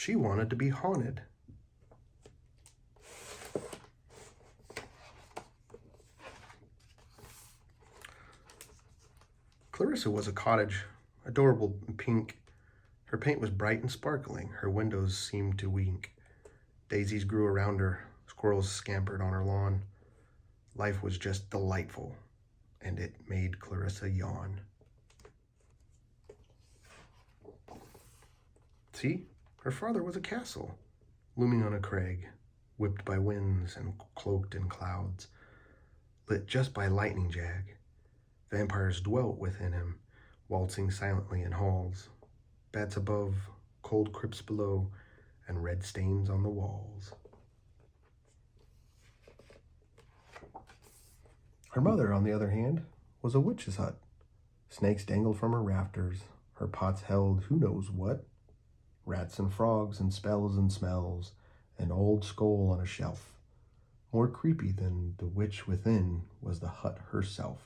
She wanted to be haunted. Clarissa was a cottage, adorable and pink. Her paint was bright and sparkling. Her windows seemed to wink. Daisies grew around her. Squirrels scampered on her lawn. Life was just delightful, and it made Clarissa yawn. See, her father was a castle, looming on a crag, whipped by winds and cloaked in clouds, lit just by lightning jag. Vampires dwelt within him, waltzing silently in halls, bats above, cold crypts below, and red stains on the walls. Her mother, on the other hand, was a witch's hut. Snakes dangled from her rafters. Her pots held who knows what. Rats and frogs and spells and smells. An old skull on a shelf. More creepy than the witch within was the hut herself.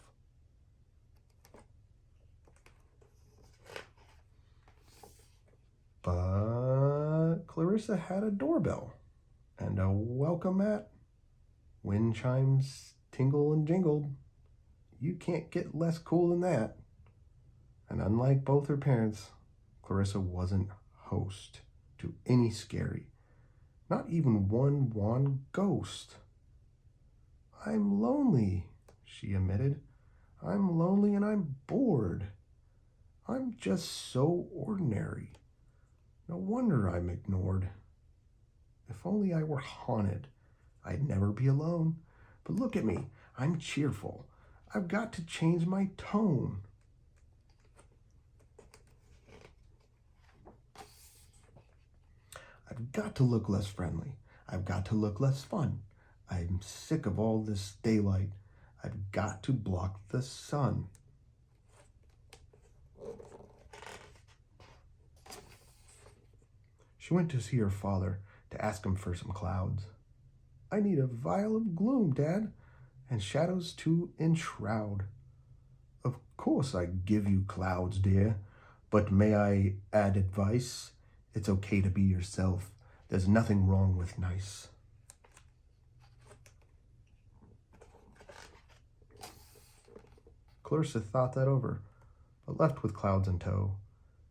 But Clarissa had a doorbell and a welcome mat. Wind chimes tingle and jingled. You can't get less cool than that. And unlike both her parents, Clarissa wasn't host to any scary, not even one wan ghost. "I'm lonely," she admitted. "I'm lonely and I'm bored. I'm just so ordinary. No wonder I'm ignored. If only I were haunted, I'd never be alone. But look at me, I'm cheerful. I've got to change my tone." I've got to look less friendly. I've got to look less fun. I'm sick of all this daylight. I've got to block the sun. She went to see her father to ask him for some clouds. "I need a vial of gloom, Dad, and shadows to enshroud." "Of course I give you clouds, dear, but may I add advice? It's okay to be yourself. There's nothing wrong with nice." Clarissa thought that over, but left with clouds in tow.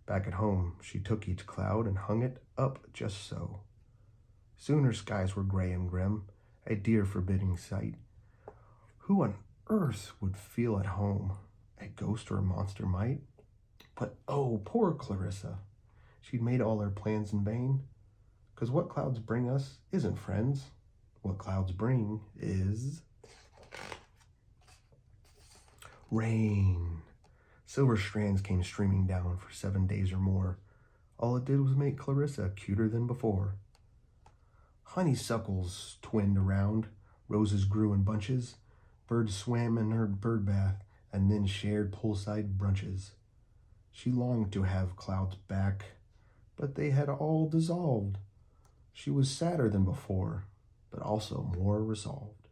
Back at home, she took each cloud and hung it up just so. Soon her skies were gray and grim, a dear forbidding sight. Who on earth would feel at home? A ghost or a monster might. But oh, poor Clarissa. She'd made all her plans in vain. 'Cause what clouds bring us isn't friends. What clouds bring is rain. Silver strands came streaming down for 7 days or more. All it did was make Clarissa cuter than before. Honeysuckles twined around, roses grew in bunches, birds swam in her bird bath, and then shared poolside brunches. She longed to have clouds back, but they had all dissolved. She was sadder than before, but also more resolved.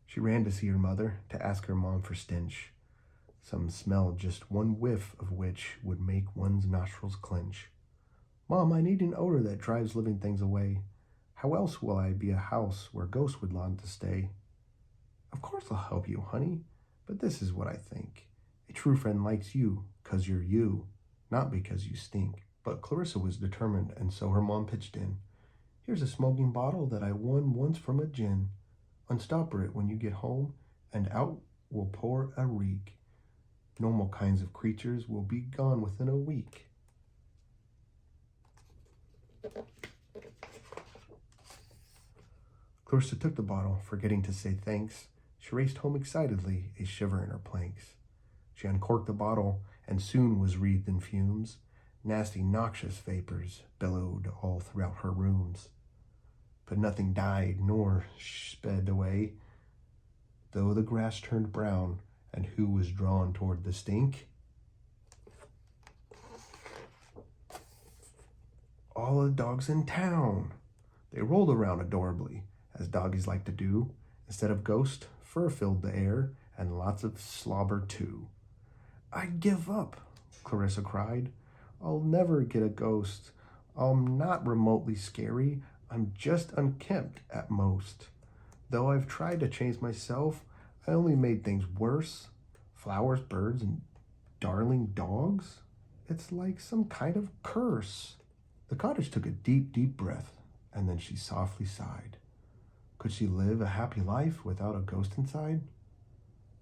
She ran to see her mother to ask her mom for stench, some smell just one whiff of which would make one's nostrils clench. "Mom, I need an odor that drives living things away. How else will I be a house where ghosts would long to stay?" "Of course I'll help you, honey, but this is what I think. A true friend likes you 'cause you're you, not because you stink." But Clarissa was determined, and so her mom pitched in. "Here's a smoking bottle that I won once from a gin. Unstopper it when you get home, and out will pour a reek. Normal kinds of creatures will be gone within a week." Clarissa took the bottle, forgetting to say thanks. She raced home excitedly, a shiver in her planks. She uncorked the bottle, and soon was wreathed in fumes. Nasty, noxious vapors billowed all throughout her rooms. But nothing died nor sped away, though the grass turned brown, and who was drawn toward the stink? All the dogs in town. They rolled around adorably, as doggies like to do. Instead of ghost, fur filled the air, and lots of slobber too. "I give up," Clarissa cried. I'll never get a ghost. I'm not remotely scary. I'm just unkempt at most. Though I've tried to change myself, I only made things worse. Flowers, birds, and darling dogs? It's like some kind of curse. The cottage took a deep, deep breath, and then she softly sighed. Could she live a happy life without a ghost inside?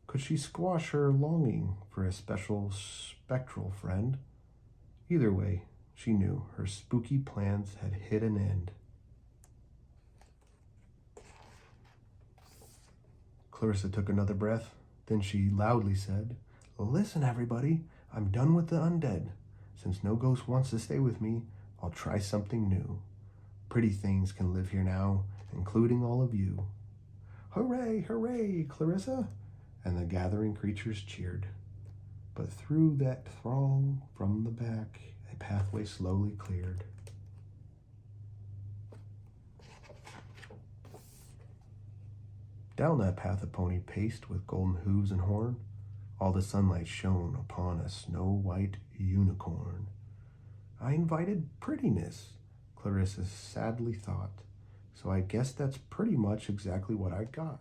Could she squash her longing for a special spectral friend? Either way, she knew her spooky plans had hit an end. Clarissa took another breath. Then she loudly said, Listen, everybody, I'm done with the undead. Since no ghost wants to stay with me, I'll try something new. Pretty things can live here now, including all of you. Hooray, hooray, Clarissa! And the gathering creatures cheered. But through that throng from the back, a pathway slowly cleared. Down that path a pony paced with golden hooves and horn. All the sunlight shone upon a snow-white unicorn. I invited prettiness, Clarissa sadly thought, so I guess that's pretty much exactly what I got.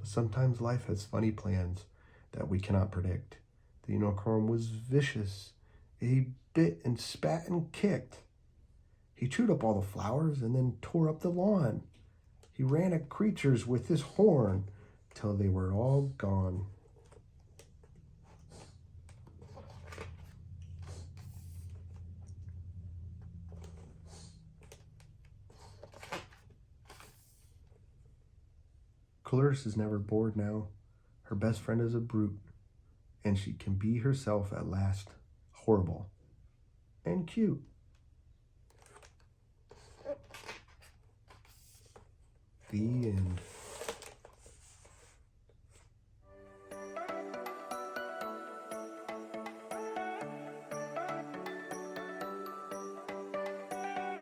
Sometimes life has funny plans that we cannot predict. The unicorn was vicious. He bit and spat and kicked. He chewed up all the flowers and then tore up the lawn. He ran at creatures with his horn till they were all gone. Clarissa's never bored now. Her best friend is a brute, and she can be herself at last. Horrible and cute. The end.